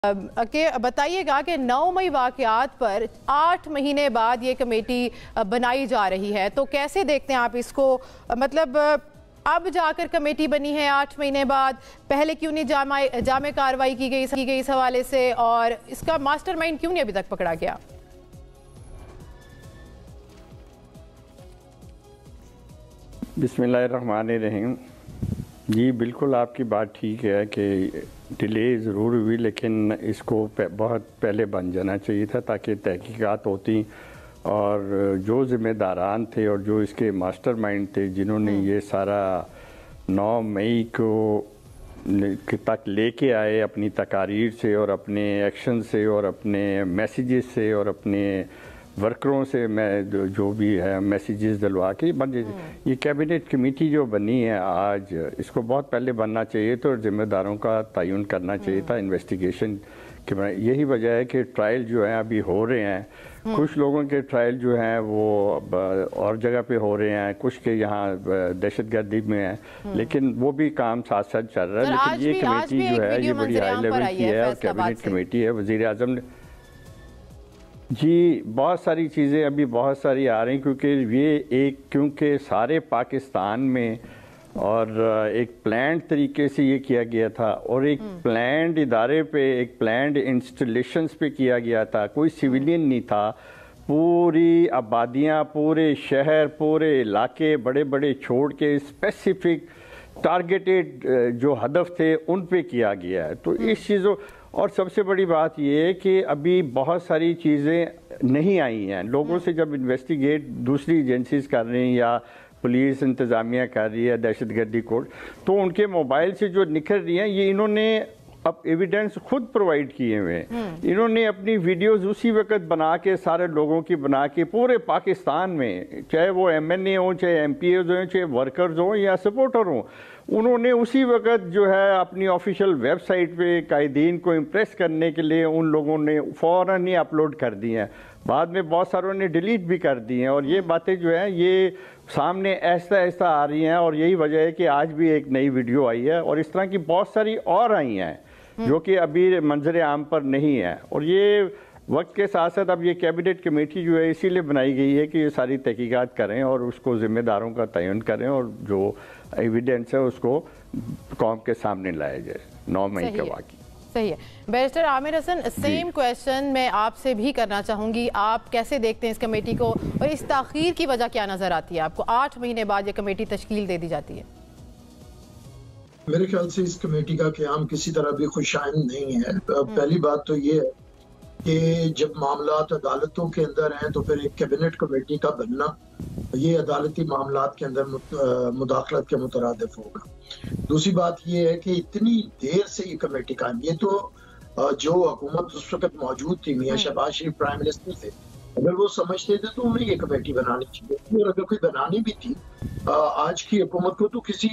बताइएगा कि 9 मई वाक़यात पर 8 महीने बाद ये कमेटी बनाई जा रही है, तो कैसे देखते हैं आप इसको? मतलब अब जाकर कमेटी बनी है 8 महीने बाद, पहले क्यों नहीं जामे कार्रवाई की गई इस हवाले से, और इसका मास्टरमाइंड क्यों नहीं अभी तक पकड़ा गया? बिस्मिल्लाहिर्रहमानिर्रहीम। जी बिल्कुल, आपकी बात ठीक है कि डिले ज़रूर हुई, लेकिन इसको बहुत पहले बन जाना चाहिए था ताकि तहकीकात होती और जो ज़िम्मेदारान थे और जो इसके मास्टरमाइंड थे जिन्होंने ये सारा 9 मई को तक लेके आए अपनी तकारीर से और अपने एक्शन से और अपने मैसेजेस से और अपने वर्करों से मैं जो भी है मैसेजेस दिलवा के ये कैबिनेट कमेटी जो बनी है आज, इसको बहुत पहले बनना चाहिए था और ज़िम्मेदारों का तयन करना चाहिए था इन्वेस्टिगेशन के। यही वजह है कि ट्रायल जो है अभी हो रहे हैं। कुछ लोगों के ट्रायल जो हैं वो और जगह पे हो रहे हैं, कुछ के यहाँ दहशतगर्दी में है, लेकिन वो भी काम साथ साथ चल रहा है। लेकिन ये कमेटी जो है ये बड़ी हाई लेवल की है और कैबिनेट कमेटी है। वज़ीर आज़म ने जी बहुत सारी चीज़ें अभी बहुत सारी आ रही, क्योंकि सारे पाकिस्तान में और एक प्लान्ड तरीके से ये किया गया था और एक प्लान्ड इदारे पे, एक प्लान्ड इंस्टॉलेशंस पे किया गया था। कोई सिविलियन नहीं था। पूरी आबादियाँ, पूरे शहर, पूरे इलाके बड़े बड़े छोड़ के स्पेसिफिक टारगेटेड जो हदफ थे उन पे किया गया है। तो इस चीज़ों और सबसे बड़ी बात यह है कि अभी बहुत सारी चीज़ें नहीं आई हैं। लोगों से जब इन्वेस्टिगेट दूसरी एजेंसीज कर रही हैं या पुलिस इंतज़ामिया कर रही है, दहशतगर्दी कोड, तो उनके मोबाइल से जो निकल रही हैं ये इन्होंने अब एविडेंस खुद प्रोवाइड किए हुए हैं। इन्होंने अपनी वीडियोस उसी वक्त बना के सारे लोगों की बना के पूरे पाकिस्तान में, चाहे वो MNA हो, चाहे MPAs हो, चाहे वर्कर्स हो या सपोर्टर हो, उन्होंने उसी वक्त जो है अपनी ऑफिशियल वेबसाइट पे कायदीन को इम्प्रेस करने के लिए उन लोगों ने फ़ौरन ही अपलोड कर दी हैं। बाद में बहुत सारों ने डिलीट भी कर दी हैं और ये बातें जो है ये सामने ऐसा ऐसा आ रही हैं। और यही वजह है कि आज भी एक नई वीडियो आई है और इस तरह की बहुत सारी और आई हैं जो कि अभी मंजर आम पर नहीं है। और ये वक्त के साथ साथ अब ये कैबिनेट कमेटी जो है इसीलिए बनाई गई है कि ये सारी तहकीकात करें और उसको ज़िम्मेदारों का तयन करें और जो एविडेंस है उसको कौम के सामने लाया जाए 9 मई का वाक़या। सही है। Barrister Aamir Hasan, same question मैं आपसे भी करना चाहूँगी। आप कैसे देखते हैं इस कमेटी को और इस ताख़ीर की वजह क्या नज़र आती है आपको? 8 महीने बाद ये कमेटी तश्कील दे दी जाती है। मेरे ख्याल से इस कमेटी का क़याम किसी तरह भी खुशाइंद नहीं है। पहली बात तो ये है कि जब मामलात अदालतों के अंदर हैं तो फिर एक कैबिनेट कमेटी का बनना ये अदालती मामलात के अंदर मुदाखलत के मुतरादिफ होगा। दूसरी बात ये है कि इतनी देर से ये कमेटी कायम, ये तो जो हुकूमत उस वक्त मौजूद थी, मियां शहबाज शरीफ प्राइम मिनिस्टर थे, अगर वो समझते थे तो उन्हें ये कमेटी बनानी चाहिए थी। और अगर कोई बनानी भी थी आज की हुकूमत को, तो किसी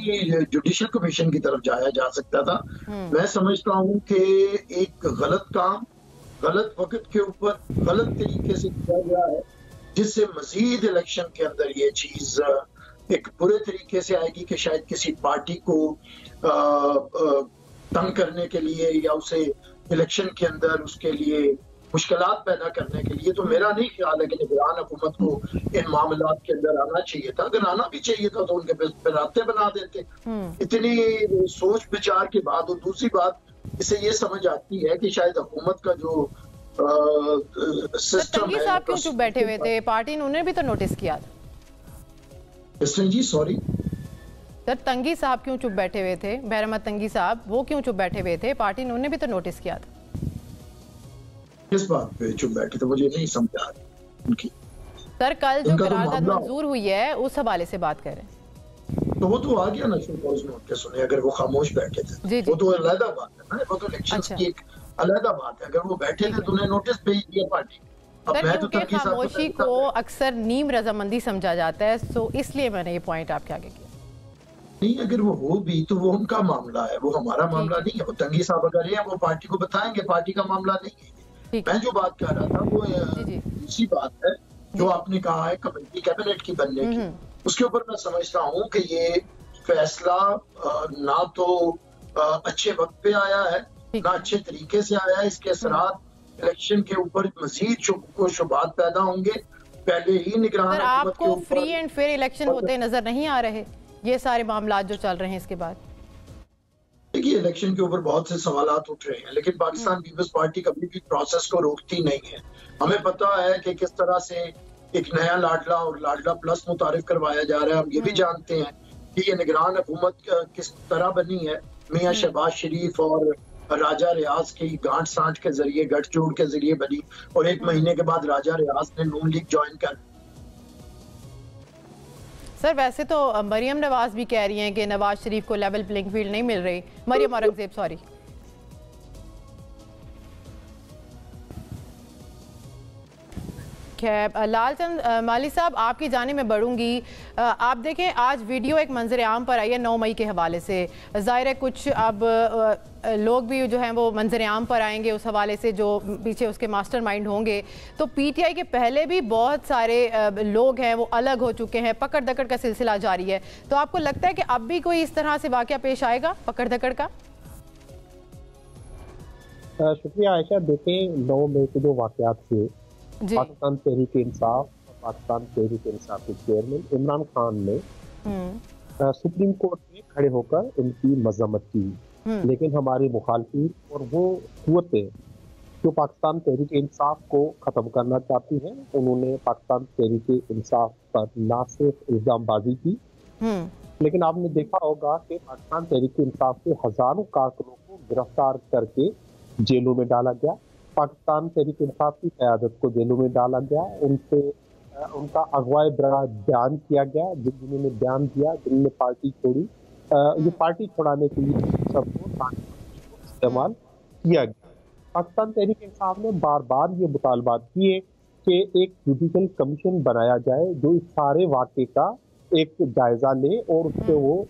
जुडिशल कमीशन की तरफ जाया जा सकता था। मैं समझता हूँ कि एक गलत काम गलत वक्त के ऊपर गलत तरीके से किया गया है, जिससे मजीद इलेक्शन के अंदर ये चीज एक बुरे तरीके से आएगी कि शायद किसी पार्टी को तंग करने के लिए या उसे इलेक्शन के अंदर उसके लिए मुश्किलात पैदा करने के लिए। तो मेरा नहीं ख्याल है कि निगरान हुकूमत को इन मामलात के अंदर आना चाहिए था। अगर आना भी चाहिए था तो उनके रास्ते बना देते। इतनी सोच विचार के बाद। और दूसरी बात इससे ये समझ आती है कि शायद हुकूमत का जो सिस्टम है। साहब क्यों चुप बैठे हुए थे? पार्टी ने उन्हें भी तो नोटिस किया था। जी सॉरी सर, तंगी साहब क्यों चुप बैठे हुए थे? बहरमत तंगी साहब वो क्यों चुप बैठे हुए थे? पार्टी ने उन्हें भी तो नोटिस किया था। किस बात पे चुप बैठे थे मुझे नहीं समझ आ रही उनकी। सर कल जो करारदाद मंजूर हुई है उस हवाले से बात कर रहे हैं। तो वो तो आ गया ना नोट के सुने। अगर वो खामोश बैठे थे वो तो अलग बात है ना, वो तो इलेक्शन की एक अलग बात है। अगर वो बैठे थे तो उन्हें नोटिस भेज दिया पार्टी। खामोशी को अक्सर नीम रजामंदी समझा जाता है, तो इसलिए मैंने ये पॉइंट आपके आगे किया। नहीं, अगर वो हो भी तो वो उनका मामला है, वो हमारा मामला नहीं है। वो तंगी साहब अगर है वो पार्टी को बताएंगे, पार्टी का मामला नहीं है। मैं जो बात कर रहा था वो इसी बात है जो आपने कहा है कमेटी कैबिनेट की बनने की। उसके ऊपर मैं समझता हूँ कि ये फैसला ना तो अच्छे वक्त पे आया है ना अच्छे तरीके से आया है। इसके असरात इलेक्शन के ऊपर मजीद शुबात पैदा होंगे। पहले ही निगरान आपको फ्री एंड फेयर इलेक्शन होते नजर नहीं आ रहे ये सारे मामला जो चल रहे हैं इसके बाद? देखिए, इलेक्शन के ऊपर बहुत से सवालात उठ रहे हैं, लेकिन पाकिस्तान पीपल्स पार्टी कभी भी प्रोसेस को रोकती नहीं है। हमें पता है कि किस तरह से एक नया लाडला और लाडला प्लस मुतारिफ करवाया जा रहा है। हम ये भी जानते हैं कि ये निगरान हुकूमत किस तरह बनी है। मियां शहबाज शरीफ और राजा रियाज की गांठ सांठ के जरिए, गठजोड़ के जरिए बनी, और एक महीने के बाद राजा रियाज ने नून लीग ज्वाइन कर। सर वैसे तो मरियम नवाज भी कह रही हैं कि नवाज शरीफ को लेवल प्लेइंग फील्ड नहीं मिल रही। मरियम औरंगजेब, सॉरी। खैर, लालचंद माली साहब आपकी जाने में बढ़ूंगी। आप देखें आज वीडियो एक मंजर आम पर आई है 9 मई के हवाले से। ज़ाहिर है कुछ अब लोग भी जो हैं वो मंजर आम पर आएंगे उस हवाले से जो पीछे उसके मास्टरमाइंड होंगे। तो पीटीआई के पहले भी बहुत सारे लोग हैं वो अलग हो चुके हैं, पकड़ दकड़ का सिलसिला जारी है। तो आपको लगता है कि अब भी कोई इस तरह से वाक़या पेश आएगा पकड़ दकड़ का? शुक्रिया आयशा। देखें 9 मई के जो वाक़यात थे, पाकिस्तान तहरीक इंसाफ और पाकिस्तान तहरीक इंसाफ के चेयरमैन इमरान खान ने सुप्रीम कोर्ट में खड़े होकर इनकी मजम्मत की, लेकिन हमारी मुखालफी और वो कुव्वतें जो पाकिस्तान तहरीक इंसाफ को ख़त्म करना चाहती हैं, उन्होंने पाकिस्तान तहरीक इंसाफ पर ना सिर्फ इल्ज़ामबाजी की, लेकिन आपने देखा होगा कि पाकिस्तान तहरीक इंसाफ के हज़ारों कारकुनों को गिरफ्तार करके जेलों में डाला गया। पाकिस्तान तहरीक इंसाफ की क़यादत को जेलों में डाला गया, उनसे उनका अगवाए बयान किया गया, जिन्होंने बयान दिया, जिन्होंने पार्टी छोड़ी। ये पार्टी छुड़ाने के लिए सबको इस्तेमाल किया गया। पाकिस्तान तहरीक इंसाफ ने बार बार ये मुतालबात किए कि एक जुडिशल कमीशन बनाया जाए जो इस सारे वाक़े का एक जायजा ले और उससे वो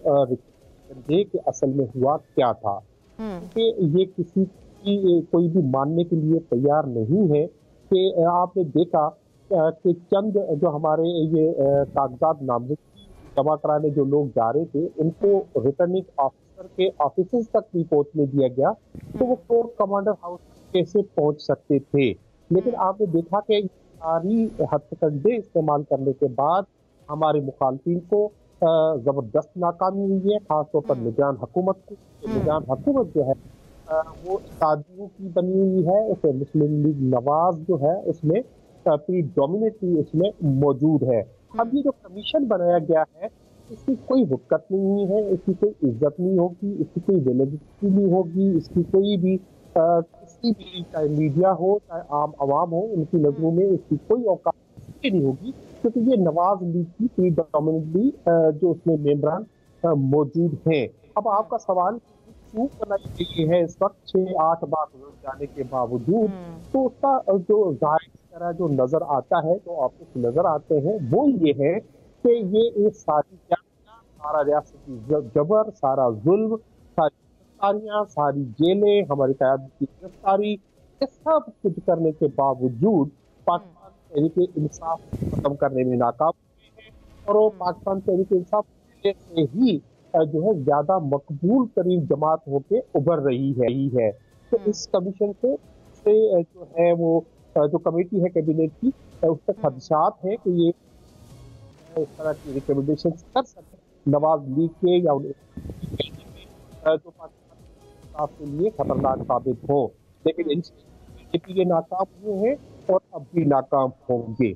दे कि असल में हुआ क्या था। कि ये किसी की कोई भी मानने के लिए तैयार नहीं है कि आपने देखा कि चंद जो हमारे ये कागजात नामजदगी जमा कराने जो लोग जा रहे थे, उनको रिटर्निंग ऑफिसर के ऑफिस तक भी पहुंचने दिया गया, तो वो कोर्ट कमांडर हाउस कैसे पहुंच सकते थे। लेकिन आपने देखा कि सारी हथकंडे इस्तेमाल करने के बाद हमारे मुखालफिन को जबरदस्त नाकामी हुई है, खासतौर पर निगरान हुकूमत को। निगरान हुकूमत जो है वो शादियों की बनी हुई है, उसे मुस्लिम लीग नवाज जो है उसमें प्रीडोमिनेटली उसमें मौजूद है। अब ये जो कमीशन बनाया गया है, इसकी कोई हुक्कत नहीं है, इसकी कोई इज्जत नहीं होगी, इसकी कोई वैलिडिटी नहीं होगी, इसकी कोई भी किसी भी, चाहे मीडिया हो चाहे आम आवाम हो, उनकी नजरों में इसकी कोई औकात नहीं होगी, क्योंकि ये नवाज लीग की प्रीडोमिनेटली जो उसमें मेंबरान मौजूद हैं। अब आपका सवाल क्यों बनाई गई है इस वक्त 6-8 बार जाने के बावजूद, तो उसका जो जाहिर तरह जो नजर आता है, जो ऑफिस नजर आते हैं, वो ये है कि ये एक सारा रियासती जबर, सारा जुल्म, सारी गिरफ्तारियां, सारी जेलें, हमारी क़यादत की गिरफ्तारी, ये सब कुछ करने के बावजूद पाकिस्तान तहरीक इंसाफ खत्म करने में नाकाम हुए हैं। और वो पाकिस्तान तहरीक इंसाफ से ही जो है ज्यादा मकबूल तरीन जमात होके उभर रही है। तो इस कमीशन से जो है वो जो कमेटी है कैबिनेट की, उससे खदशात है कि ये इस तरह की रिकमेंडेशन कर सकते नवाज लीग के या जो पाकिस्तान के लिए खतरनाक साबित हो, लेकिन इनसे ये नाकाम हुए हैं और अब भी नाकाम होंगे।